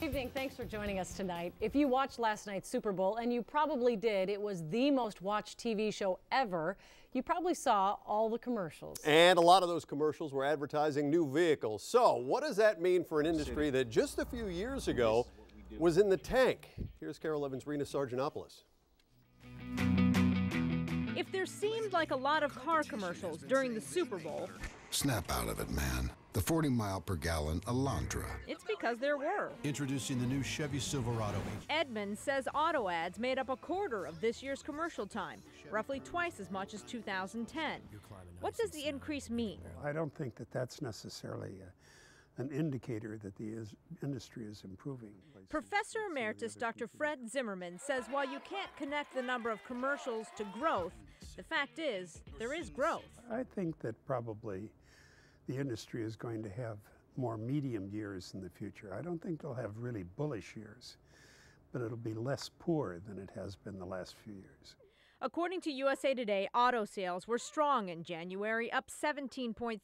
Good evening. Thanks for joining us tonight. If you watched last night's Super Bowl, and you probably did, it was the most watched TV show ever. You probably saw all the commercials. And a lot of those commercials were advertising new vehicles. So what does that mean for an industry that just a few years ago was in the tank? Here's KARE 11's Rena Sargentopoulos. If there seemed like a lot of car commercials during the Super Bowl, snap out of it, man. The 40-mile-per-gallon Elantra. It's because there were. Introducing the new Chevy Silverado. Edmund says auto ads made up a quarter of this year's commercial time, roughly twice as much as 2010. What does the increase mean? I don't think that that's necessarily an indicator that the industry is improving. Professor Emeritus Dr. Fred Zimmerman says while you can't connect the number of commercials to growth, the fact is there is growth. I think that probably the industry is going to have more medium years in the future. I don't think they'll have really bullish years, but it'll be less poor than it has been the last few years. According to USA Today, auto sales were strong in January, up 17.3%.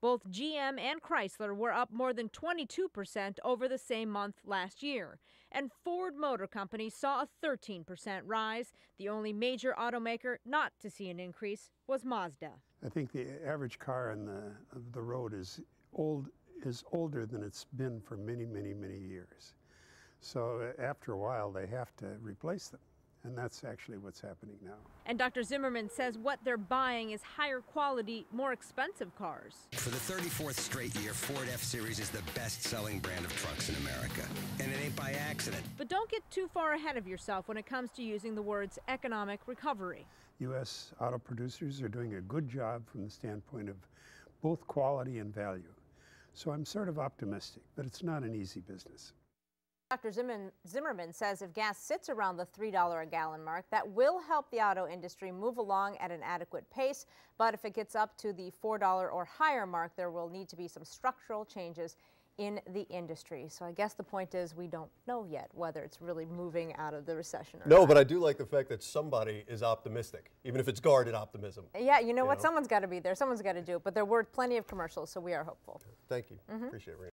Both GM and Chrysler were up more than 22% over the same month last year. And Ford Motor Company saw a 13% rise. The only major automaker not to see an increase was Mazda. I think the average car on the road is older than it's been for many, many, many years. So after a while, they have to replace them. And that's actually what's happening now. And Dr. Zimmerman says what they're buying is higher quality, more expensive cars. For the 34th straight year, Ford F-Series is the best-selling brand of trucks in America. And it ain't by accident. But don't get too far ahead of yourself when it comes to using the words economic recovery. U.S. auto producers are doing a good job from the standpoint of both quality and value. So I'm sort of optimistic, but it's not an easy business. Dr. Zimmerman says if gas sits around the $3 a gallon mark, that will help the auto industry move along at an adequate pace. But if it gets up to the $4 or higher mark, there will need to be some structural changes in the industry. So I guess the point is we don't know yet whether it's really moving out of the recession or not. But I do like the fact that somebody is optimistic, even if it's guarded optimism. Yeah, you know what? Someone's got to be there. Someone's got to do it. But there were plenty of commercials, so we are hopeful. Thank you. Appreciate it, Rena.